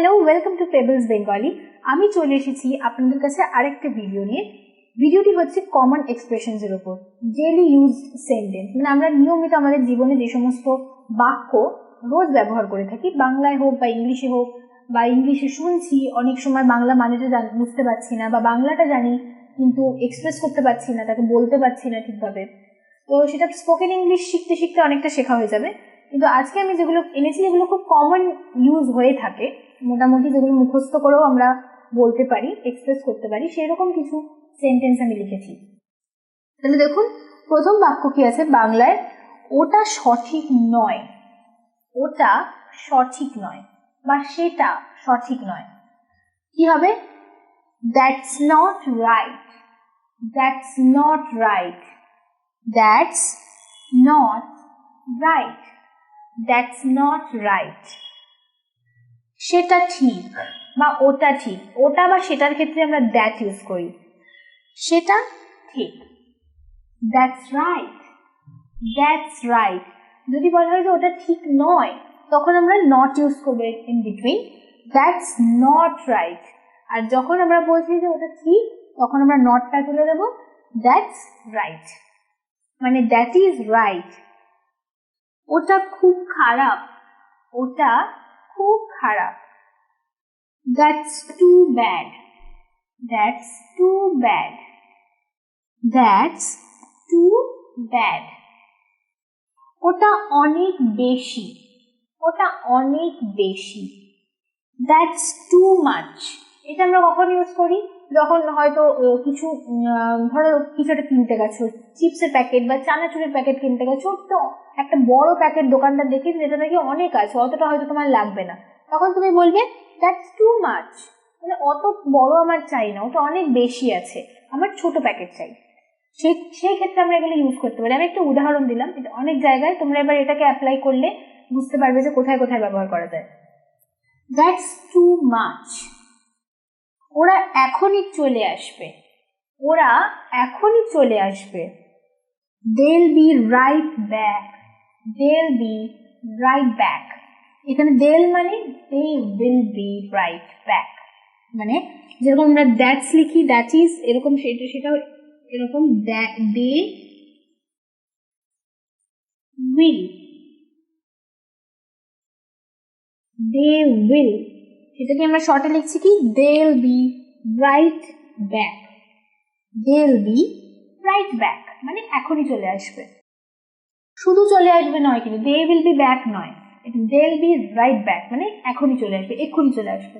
Hello, welcome to Pebbles Bengali. আমি চলে এসেছি আপনাদের কাছে আরেকটা ভিডিও নিয়ে। ভিডিওটি হচ্ছে কমন এক্সপ্রেশনস এর উপর, ডেইলি ইউজড সেন্টেন্স। মানে আমরা নিয়মিত আমাদের জীবনে যে সমস্ত বাক্য রোজ ব্যবহার করে থাকি, বাংলায় হোক বা ইংলিশে হোক, বা ইংলিশে শুনছি অনেক সময় বাংলা মানেটা বুঝতে পারছি না, বা বাংলাটা জানি কিন্তু এক্সপ্রেস করতে পারছি না, তাকে বলতে পারছি না ঠিকভাবে। তো সেটা স্পোকেন ইংলিশ শিখতে শিখতে অনেকটা শেখা হয়ে যাবে। কিন্তু আজকে আমি যেগুলো এনেছি যেগুলো খুব কমন ইউজ হয়ে থাকে, মোটামুটি যেগুলো মুখস্থ করেও আমরা বলতে পারি, এক্সপ্রেস করতে পারি, সেরকম কিছু সেন্টেন্স আমি লিখেছি। তাহলে দেখুন, প্রথম বাক্য কি আছে বাংলায়, ওটা সঠিক নয়। ওটা সঠিক নয় বা সেটা সঠিক নয়। কি হবে? That's not right. That's not right. That's not right. That's not right. সেটা ঠিক বা ওটা ঠিক। ওটা বা সেটার ক্ষেত্রে আমরা দ্যাট ইউজ করি। সেটা ঠিক। That's right. That's right. যদি বলা হয় যে ওটা ঠিক নয়, তখন আমরা নট ইউজ করবো in between. That's not right. আর যখন আমরা বলছি যে ওটা ঠিক, তখন আমরা নটটা তুলে দেবো, দ্যাটস রাইট। মানে দ্যাট ইজ রাইট। ওটা খুব খারাপ। ওটা খুব খারাপ। That's too bad. That's too bad. That's too bad. ওটা অনেক বেশি। ওটা অনেক বেশি। That's too much. এটা আমরা কখন ইউজ করি? যখন হয়তো কিছু ধরো কিছু একটা কিনতে গেছো, চিপসের প্যাকেট বা চানাচুরের প্যাকেট কিনতে গেছো, তো একটা বড় প্যাকেট দোকানদার দেখি যেটা নাকি অনেক আছে, অতটা হয়তো তোমার লাগবে না, তখন তুমি বলবে দ্যাটস টু মাচ। মানে অত বড় আমার চাই না, ওটা অনেক বেশি আছে, আমার ছোট প্যাকেট চাই। সেই ক্ষেত্রে আমরা এগুলো ইউজ করতে পারি। আমি একটা উদাহরণ দিলাম, এটা অনেক জায়গায় তোমরা এবার এটাকে অ্যাপ্লাই করলে বুঝতে পারবে যে কোথায় কোথায় ব্যবহার করা যায়। That's too much. ওরা এখনই চলে আসবে। ওরা এখনই চলে আসবে। They'll be right back. They'll be right back. এখানে they'll মানে they will be right back. মানে যেরকম আমরা দ্যাটস লিখি, দ্যাট ইজ, এরকম সেটা এরকম they will. They will. সেটাকে আমরা শর্টে লিখছি কি, they'll be right back. They'll be right back মানে এখনই চলে আসবে। শুধু চলে আসবে নয়, কিন্তু they will be back নয়, এটা they'll be right back মানে এখনই চলে আসবে, এক্ষুনি চলে আসবে।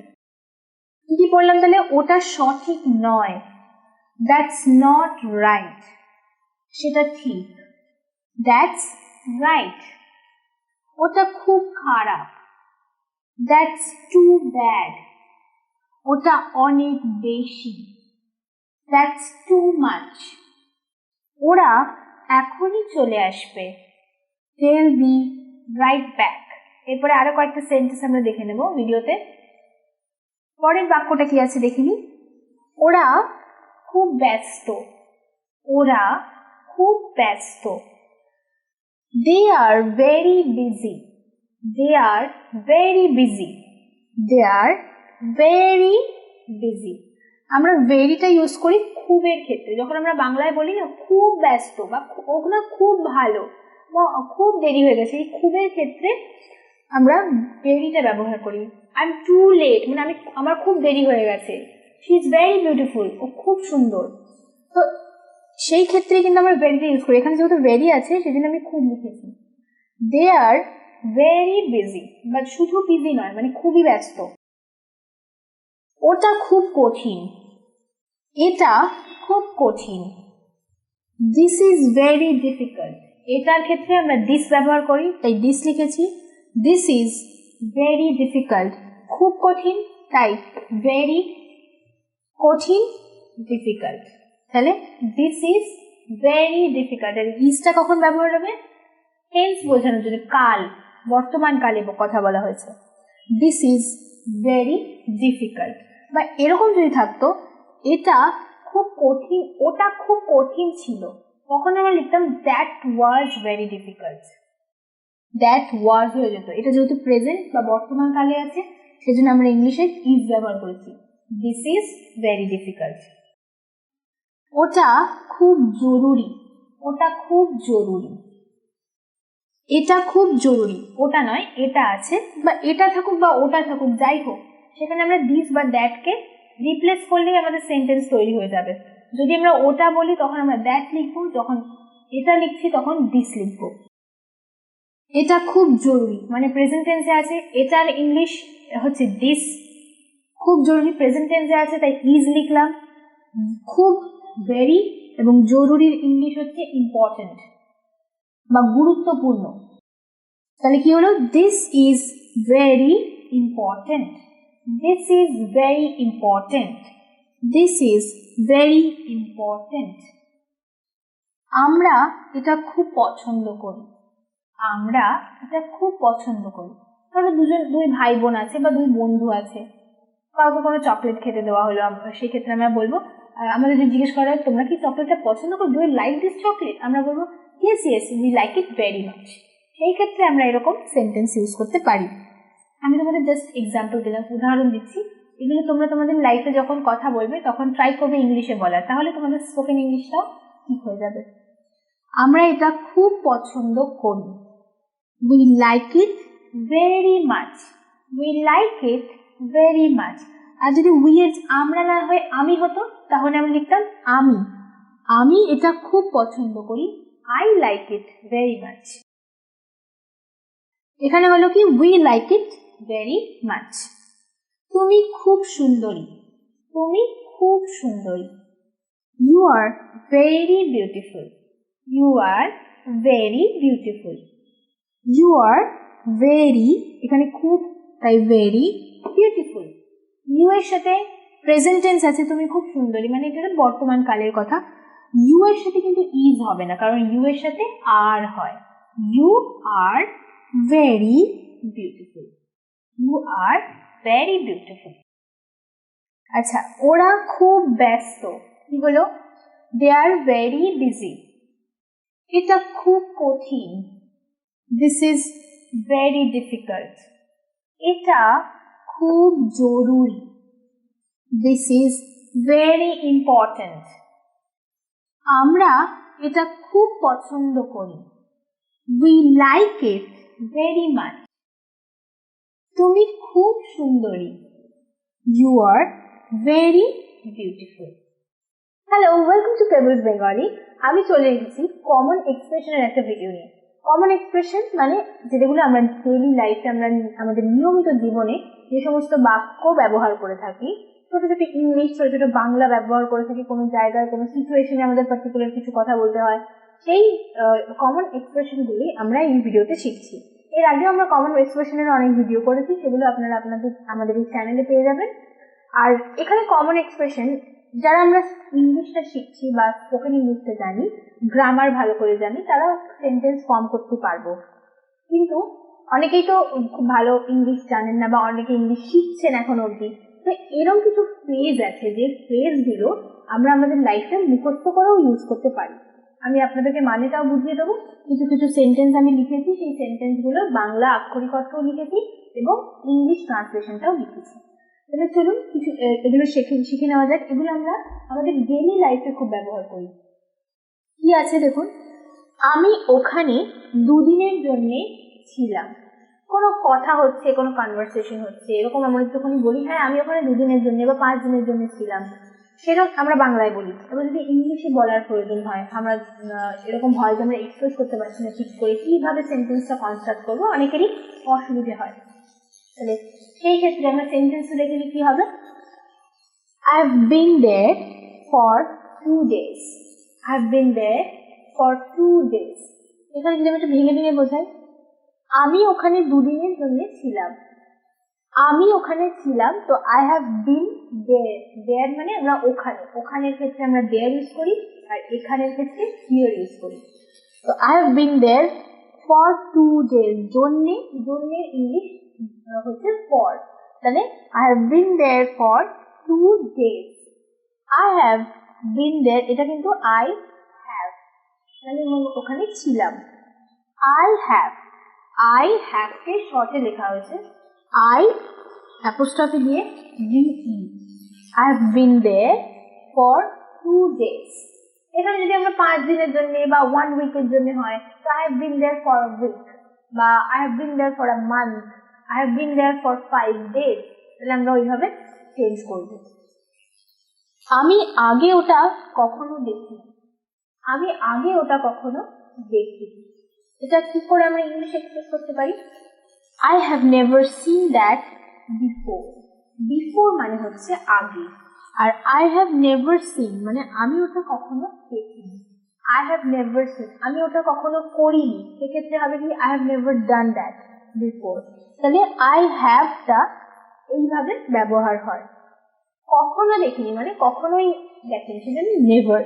কি বললাম তাহলে? ওটা সঠিক নয়। That's not right. সেটা ঠিক। That's right. ওটা খুব খারাপ। That's too bad. ওটা অনেক বেশি। That's too much. ওরা এখনই চলে আসবে। They'll be right back. এরপরে আরো কয়েকটা সেন্টেন্স আমরা দেখে নেব ভিডিওতে। পরের বাক্যটা কি আছে দেখিনি। ওরা খুব ব্যস্ত। ওরা খুব ব্যস্ত। They are very busy. They are very busy. They are very busy. আমরা ভেরিটা ইউজ করি খুবের ক্ষেত্রে। যখন আমরা বাংলায় বলি না খুব ব্যস্ত বা ওগুলো খুব ভালো বা খুব দেরি হয়ে গেছে, এই খুবের ক্ষেত্রে আমরা ভেরিটা ব্যবহার করি। আই এম টু লেট মানে আমার খুব দেরি হয়ে গেছে। শি ইজ ভেরি বিউটিফুল, ও খুব সুন্দর। তো সেই ক্ষেত্রে কিন্তু আমরা ভেরিটা ইউজ করি। এখানে যেহেতু ভেরি আছে সেদিন আমি খুব লিখেছি। দে আর ভেরি বিজি, বাট শুধু বিজি নয়, মানে খুবই ব্যস্ত। ওটা খুব কঠিন। এটা খুব কঠিন। This is very difficult. এটার ক্ষেত্রে আমরা দিস ব্যবহার করি, তাই দিস লিখেছি। This is very difficult. খুব কঠিন, তাই ভেরি কঠিন ডিফিকাল্ট। তাহলে দিস ইজ ভেরি ডিফিকাল্ট। আর ইজটা কখন ব্যবহার হবে? টেন্স বোঝানোর জন্য, কাল, বর্তমান কালে কথা বলা হয়েছে। This is very difficult. বা এরকম যদি থাকতো, এটা খুব কঠিন, ওটা খুব কঠিন ছিল, তখন আমরা লিখতাম that was very difficult. That was হয়ে যেত। এটা যেহেতু প্রেজেন্ট বা বর্তমান কালে আছে, সেজন্য আমরা ইংলিশে ইজ ব্যবহার করেছি। This is very difficult. ওটা খুব জরুরি, ওটা খুব জরুরি। এটা খুব জরুরি, ওটা নয়, এটা আছে, বা এটা থাকুক বা ওটা থাকুক, যাই হোক, সেখানে আমরা দিস বা দ্যাটকে রিপ্লেস করলেই আমাদের সেন্টেন্স তৈরি হয়ে যাবে। যদি আমরা ওটা বলি তখন আমরা দ্যাট লিখবো, যখন এটা লিখছি তখন দিস লিখবো। এটা খুব জরুরি মানে প্রেজেন্ট টেন্সে আছে, এটার ইংলিশ হচ্ছে দিস। খুব জরুরি প্রেজেন্ট টেন্সে আছে তাই ইজ লিখলাম। খুব ভেরি এবং জরুরির ইংলিশ হচ্ছে ইম্পর্টেন্ট বা গুরুত্বপূর্ণ। তাহলে কি হলো? This is very important, this is very important, this is very important. আমরা এটা খুব পছন্দ করি, আমরা এটা খুব পছন্দ করি। ধরো দুই ভাই বোন আছে বা দুই বন্ধু আছে, কাউকে কোনো চকলেট খেতে দেওয়া হলো, সেই ক্ষেত্রে আমরা বলবো, আমাদের যদি জিজ্ঞেস করা হয় তোমরা কি চকলেটটা পছন্দ করো, do you like this chocolate, আমরা বলবো yes yes we like it very much. সেই ক্ষেত্রে আমরা এরকম সেন্টেন্স ইউজ করতে পারি। আমি তোমাদের জাস্ট এক্সাম্পল দিলাম, উদাহরণ দিচ্ছি। এগুলো তোমরা তোমাদের লাইফে যখন কথা বলবে তখন ট্রাই করবে ইংলিশে বলার, তাহলে তোমাদের স্পোকেন ইংলিশটাও ঠিক হয়ে যাবে। আমরা এটা খুব পছন্দ করি, we like it very much, we like it very much. আর যদি উই এর আমরা না হয় আমি হতো তাহলে আমরা লিখতাম আমি, আমি এটা খুব পছন্দ করি, I like it very much. এখানে হলো কি we like it very much. তুমি খুব সুন্দরী, তুমি খুব সুন্দরী, you are very beautiful, you are very beautiful, you are very, এখানে খুব তাই ভেরি বিউটিফুল। ইউ এর সাথে প্রেজেন্ট টেন্স আছে, তুমি খুব সুন্দরী মানে এটা বর্তমান কালের কথা। ইউ এর সাথে কিন্তু ইজ হবে না, কারণ ইউ এর সাথে আর হয়। You are very beautiful, you are very beautiful. আচ্ছা, ওরা খুব ব্যস্ত, কি হলো? They are very busy. এটা খুব কঠিন, দিস ইজ ভেরি ডিফিকাল্ট। এটা খুব জরুরি, দিস ইজ ভেরি ইম্পর্টেন্ট। আমরা এটা খুব পছন্দ করি, we like it very much. তুমি খুব সুন্দরী, you are very beautiful. Hello, welcome to Pebbles Bengali. আমি চলে এসেছি কমন এক্সপ্রেশনের একটা ভিডিও নিয়ে। কমন এক্সপ্রেশন মানে যেগুলো আমরা ডেইলি লাইফে আমরা আমাদের নিয়মিত জীবনে যে সমস্ত বাক্য ব্যবহার করে থাকি, ছোট ছোট ইংলিশ, ছোট ছোট বাংলা ব্যবহার করে থাকি, কোনো জায়গায় কোনো সিচুয়েশনে আমাদের পার্টিকুলার কিছু কথা বলতে হয়, সেই কমন এক্সপ্রেশনগুলি আমরা এই ভিডিওতে শিখছি। এর আগেও আমরা কমন এক্সপ্রেশনের অনেক ভিডিও করেছি, সেগুলো আপনারা আমাদের এই চ্যানেলে পেয়ে যাবেন। আর এখানে কমন এক্সপ্রেশন যারা আমরা ইংলিশটা শিখছি বা স্পোকেন ইংলিশটা জানি, গ্রামার ভালো করে জানি, তারা সেন্টেন্স ফর্ম করতে পারবো। কিন্তু অনেকেই তো খুব ভালো ইংলিশ জানেন না বা অনেকে ইংলিশ শিখছেন এখন অবধি, তো এরকম কিছু ফ্রেজ আছে যে ফ্রেজগুলো আমরা আমাদের লাইফে মুখস্থ করেও ইউজ করতে পারি। আমি আপনাদেরকে মানেটাও বুঝিয়ে দেবো। কিছু কিছু সেন্টেন্স আমি লিখেছি, সেই সেন্টেন্সগুলোর বাংলা আক্ষরিক অর্থও লিখেছি এবং ইংলিশ ট্রান্সলেশনটাও লিখেছি। তাহলে চলুন কিছু এগুলো শিখে নেওয়া যাক। এগুলো আমরা আমাদের ডেইলি লাইফে খুব ব্যবহার করি। কি আছে দেখুন, আমি ওখানে দুদিনের জন্য ছিলাম। কোনো কথা হচ্ছে, কোনো কনভারসেশন হচ্ছে, এরকম আমরা একটুখানি বলি হ্যাঁ আমি ওখানে 2 দিনের জন্য বা 5 দিনের জন্য ছিলাম, সেরকম আমরা বাংলায় বলি। এবার যদি ইংলিশে বলার প্রয়োজন হয়, আমরা এরকম হয় যে আমরা এক্সপ্রেস করতে পারছি না ঠিক করে কিভাবে সেন্টেন্সটা কনস্ট্রাক্ট করবো, অনেকেরই অসুবিধে হয়। তাহলে সেই ক্ষেত্রে আমরা সেন্টেন্সটা দেখলে কি হবে, I have been there for 2 days, I have been there for 2 days। এখানে যদি আমি একটু ভেঙে ভেঙে বোঝাই, আমি ওখানে 2 দিনের জন্য ছিলাম, আমি ওখানে ছিলাম, তো I have been there, there মানে আমরা ওখানে, ওখানের ক্ষেত্রে আমরা there ইউজ করি, আর এখানের ক্ষেত্রে here ইউজ করি। তো I have been there for 2 days, জন্যে, জন্যের ইংলিশ হচ্ছে for, তাহলে I have been there for 2 days, I have been there, এটা কিন্তু I have মানে ওখানে ছিলাম। I have কে শর্টে লেখা হয়েছে, I অ্যাপোস্ট্রফি দিয়ে VE। I have been there for 2 days। এখানে যদি আমরা 5 দিনের জন্য বা 1 উইকের জন্য হয় তো I have been there for a week বা I have been there for a month, I have been there for 5 days। তাহলে আমরা ওইভাবে চেঞ্জ করব। আমি আগে ওটা কখনো দেখিনি, আমি আগে ওটা কখনো দেখিনি। এটা কি করে আমরা ইংলিশে এক্সপ্রেস করতে পারি? I have never seen that before। Before মানে হচ্ছে আগে, আর I have never seen মানে আমি ওটা কখনো দেখিনি। I have never seen আমি ওটা কখনো করিনি, সেক্ষেত্রে হবে কি I have never done that before। তাহলে I have টা এইভাবে ব্যবহার হয়। কখনো দেখিনি মানে কখনোই দেখেনি, সেজন্য নেভার।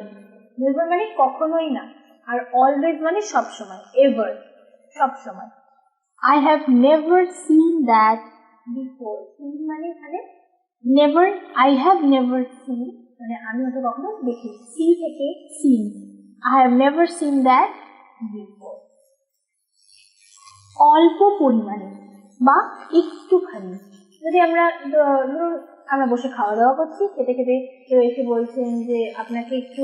নেভার মানে কখনোই না, আর অলওয়েজ মানে সবসময়, এভার সবসময়। I have never seen that before। seen মানে এখানে never, I have never seen মানে আমি ওটা কখনো দেখিনি, see থেকে seen। I have never seen that before। অল্প পরিমাণে বা একটুখানি, যদি আমরা ধরুন আমরা বসে খাওয়া দাওয়া করছি, খেতে খেতে কেউ এসে বলছেন যে আপনাকে একটু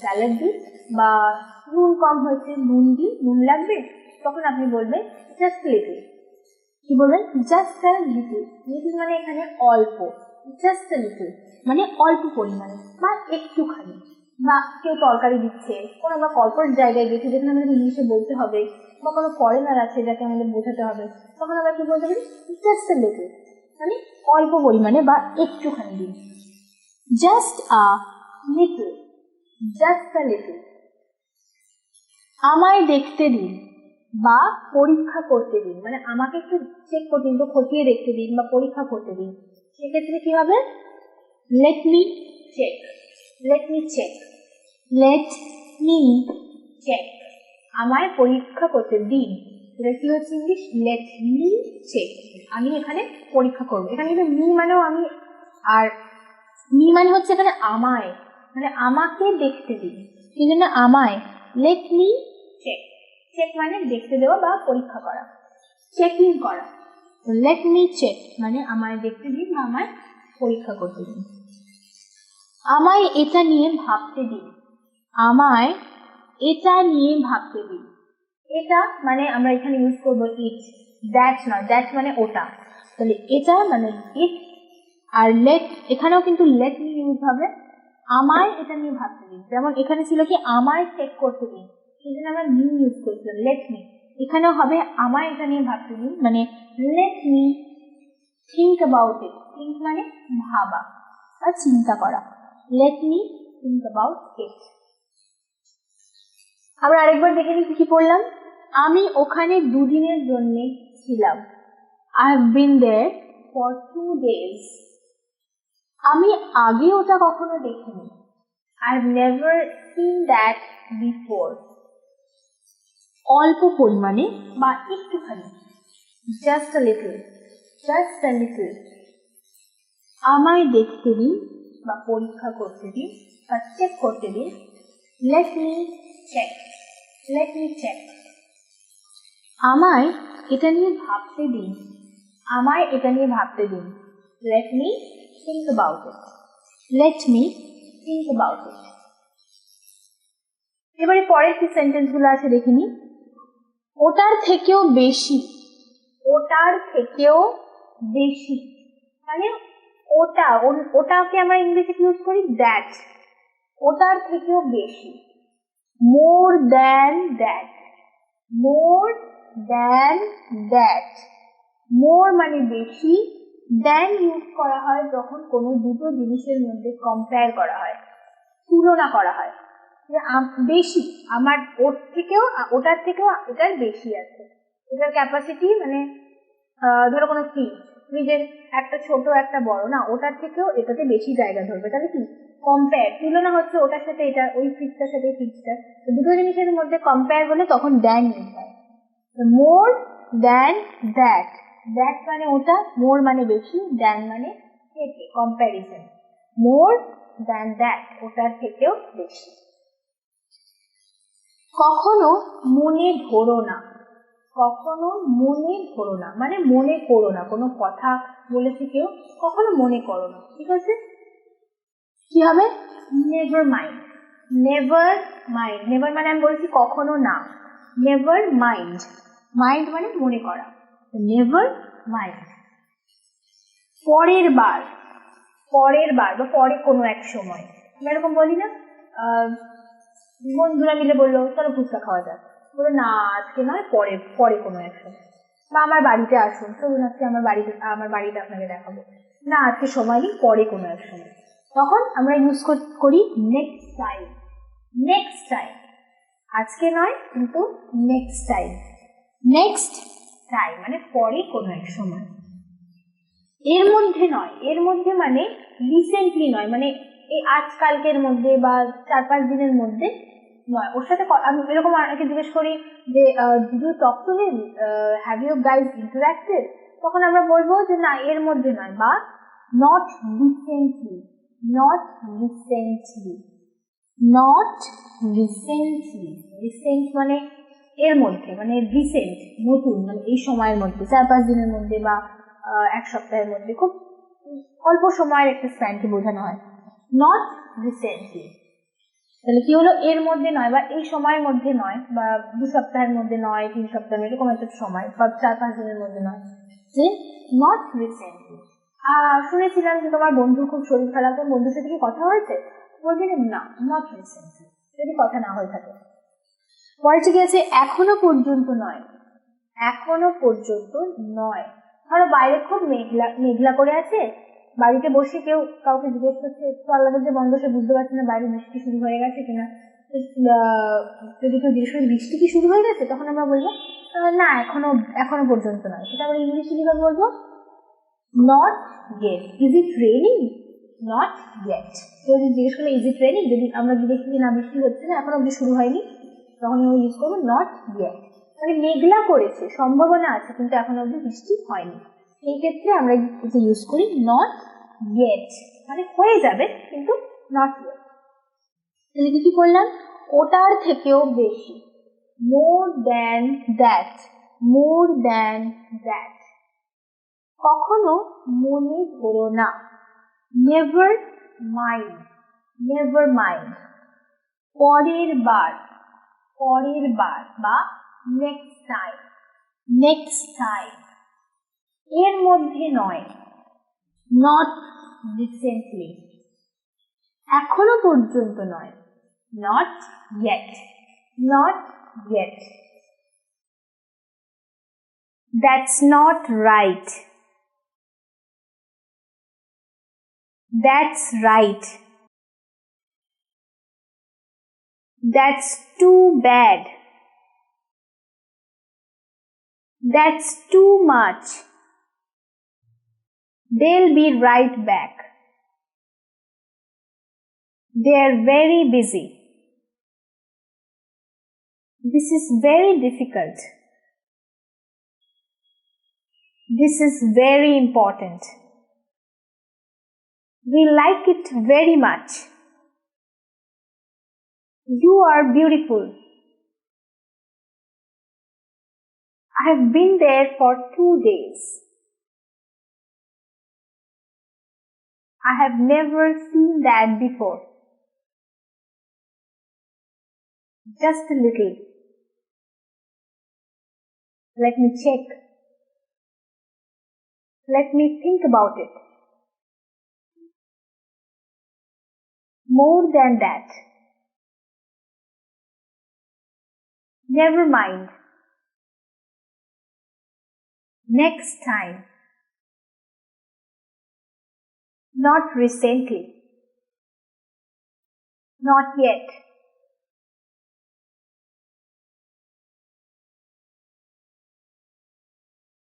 স্যালাড দিই বা নুন কম হয়েছে, নুন দিই, নুন লাগবে, তখন আপনি বলবেন জাস্ট লিটল। কি বলবেন? Just a little. লিটল মানে এখানে অল্প, জাস্ট আ লিটল মানে অল্প পরিমাণে বা একটুখানি। বা কেউ তরকারি দিচ্ছে, কোনো আমরা কর্পোরেট জায়গায় গেছি যেখানে আমাদের ইংলিশে বলতে হবে, বা কোনো ফরেনার আছে যাকে আমাদের বোঝাতে হবে, তখন আমরা কি বলতে পারি? জাস্ট আ লিটল মানে অল্প পরিমাণে বা একটুখানি দিন। Just a little, just a little. আমায় দেখতে দিন বা পরীক্ষা করতে দিন, মানে আমাকে একটু চেক করতে দিন, খতিয়ে দেখতে দিন বা পরীক্ষা করতে দিন। সেক্ষেত্রে কি হবে? Let me check, let me check, let me check. আমায় পরীক্ষা করতে দিন, এটা কি হচ্ছে ইংলিশ? Late me check. আমি এখানে পরীক্ষা করবো। এখানে কিন্তু মি মানেও আমি, আর মি মানে হচ্ছে এখানে আমায়, মানে আমাকে দেখতে দিন, সেই জন্য আমায়। লেট মি চেক, চেক মানে দেখতে দেওয়া বা পরীক্ষা করা, চেকিং করা। লেট মি চেক মানে আমায় দেখতে দিন বা আমায় পরীক্ষা করতে দিন। আমায় এটা নিয়ে ভাবতে দিন, আমায় এটা নিয়ে ভাবতে দিন। এটা মানে আমরা এখানে ইউজ করবো ইট, দ্যাট নয়, দ্যাট মানে ওটা। তাহলে এটা মানে ইট, আর লেট এখানেও কিন্তু লেট মি ইউজ হবে। আমায় এটা নিয়ে ভাবতে দিন, যেমন এখানে ছিল কি আমায় চেক করতে দিন, সেই জন্য আমরা মি ইউজ করছিলাম, লেট মি। এখানেও হবে আমায় এটা নিয়ে ভাবতে দিন, মানে let me think about it. Think মানে ভাবা বা চিন্তা করা, let me think about it. আমরা আরেকবার দেখে নিই কি পড়লাম। আমি ওখানে 2 দিনের জন্য ছিলাম। I have been there for 2 days। আমি আগে ওটা কখনো দেখিনি। I have never seen that before। অল্প পরিমাণে বা একটুখানি, just a little, just a little। আমায় দেখতে দিন বা পরীক্ষা করতে দিন বা চেক করতে দিন, let me check, let me check। আমায় এটা নিয়ে ভাবতে দিন, আমায় এটা নিয়ে ভাবতে দিন, let me think about it, let me think about it। এবারে পরের কি সেন্টেন্সগুলো আছে দেখে নিই। ওটার থেকেও বেশি, ওটার থেকেও বেশি মানে ওটা, ওটাকে আমরা ইংরেজিতে ইউজ করি দ্যাট, ওটার থেকেও বেশি। More than that, more than that. More মানে বেশি, দ্যান ইউজ করা হয় যখন কোনো দুটো জিনিসের মধ্যে কম্পেয়ার করা হয়, তুলনা করা হয়, যে বেশি, আমার ওর থেকেও ওটার থেকেও এটার বেশি আছে। এটার ক্যাপাসিটি মানে ধরো কোনো ফ্রিজ, ফ্রিজের একটা ছোট একটা বড় না, ওটার থেকেও এটাতে বেশি জায়গা ধরবে, তাহলে কি কম্পেয়ার, তুলনা হচ্ছে ওটার সাথে এটা, ওই ফ্রিজটার সাথে এই ফ্রিজটা, দুটো জিনিসের মধ্যে কম্পেয়ার হলে তখন দ্যান ইউজ হয়। মোর দ্যান দ্যাট, দ্যাট মানে ওটা, মোর মানে বেশি, দ্যান মানে থেকে, কম্প্যারিজন। মোর দ্যান দ্যাট, ওটার থেকেও বেশি। কখনো মনে ধরো না, কখনো মনে করো না, মানে মনে করো না, কোনো কথা বলেছে কেউ, কখনো মনে করো না, ঠিক আছে? কি হবে? Never mind. Never mind, never মানে আমি বলছি কখনো না, নেভার মাইন্ড, মাইন্ড মানে মনে করা, নেভার মাইন্ড। পরের বার, পরের বার বা পরে কোনো এক সময়, আমরা এরকম বলি না, বন্ধুরা মিলে বললো চলো ফুচকা খাওয়া যাক, বললো না আজকে নয়, পরে পরে কোনো এক সময়। বা আমার বাড়িতে আসুন, চলুন আজকে আমার বাড়িতে আপনাকে দেখাবো, না আজকে সময় নেই, পরে কোনো এক সময়। তখন আমরা ইউজ করি নেক্সট টাইম। নেক্সট টাইম, আজকে নয় কিন্তু নেক্সট টাইম। নেক্সট টাইম মানে পরে কোনো এক সময়। এর মধ্যে নয়, এর মধ্যে মানে রিসেন্টলি নয়, মানে এই আজকালকের মধ্যে বা 4-5 দিনের মধ্যে নয়। ওর সাথে আমি এরকম অনেকে জিজ্ঞেস করি যে did you talk to him, have you guys interacted, তখন আমরা বলবো যে না এর মধ্যে নয়, বা not recently, not recently, not recently. Recent মানে এর মধ্যে, মানে রিসেন্ট নতুন, মানে এই সময়ের মধ্যে 4-5 দিনের মধ্যে বা 1 সপ্তাহের মধ্যে, খুব অল্প সময়ের একটা স্প্যানকে বোঝানো হয়, নট রিসেন্টলি। তাহলে কি হলো? এর মধ্যে নয় বা এই সময়ের মধ্যে নয়, বা 2 সপ্তাহের মধ্যে নয়, 3 সপ্তাহের, এরকম একটা সময়, বা 4-5 দিনের মধ্যে নয়, যে নট রিসেন্টলি। শুনেছিলাম যে তোমার বন্ধুর খুব শরীর খারাপ, তোর বন্ধুর সাথে কি কথা হয়েছে? বলবি না, নট রিসেন্টলি, যদি কথা না হয়ে থাকে। পরে ঠিক আছে, এখনো পর্যন্ত নয়, এখনো পর্যন্ত নয়। ধরো বাইরে খুব মেঘলা মেঘলা করে আছে, বাড়িতে বসে কেউ কাউকে জিজ্ঞেস করছে, আল্লাহ যে বন্ধ, সে বুঝতে পারছে না বাইরে বৃষ্টি শুরু হয়ে গেছে কিনা, যদি কেউ জিজ্ঞেস করে বৃষ্টি কি শুরু হয়ে গেছে, তখন আমরা বলবো না এখনো পর্যন্ত নয়। সেটা আমরা ইংলিশে কিভাবে বলবো? Not yet. Is it raining? Not yet. কেউ যদি জিজ্ঞেস করলে ইজ ইট রেইনিং, যদি আমরা দেখি যে না বৃষ্টি হচ্ছে না, এখনো অব্দি শুরু হয়নি, তখন আমরা ইউজ করবো নট ইয়েট। মানে মেঘলা করেছে, সম্ভাবনা আছে, কিন্তু এখনো অব্দি বৃষ্টি হয়নি। এই ক্ষেত্রে আমরা ইউজ করি নট ইয়েট, মানে হয়ে যাবে কিন্তু নট ইয়েট। তাহলে কি করলাম? ওটার থেকেও বেশি, more than that, more than that. কখনো মনে করো না, নেভার মাইন্ড, নেভার মাইন্ড। পরের বার, পরের বার বা নেক্সট টাইম, নেক্সট টাইম। এর মধ্যে নয়, নট রিসেন্টলি। এখনো পর্যন্ত নয়, not yet, not yet. That's not right, that's right. That's too bad, that's too much. They'll be right back, they're very busy. This is very difficult, this is very important. We like it very much. You are beautiful. I have been there for 2 days. I have never seen that before. Just a little. Let me check. Let me think about it. More than that. Never mind. Next time. Not recently. Not yet.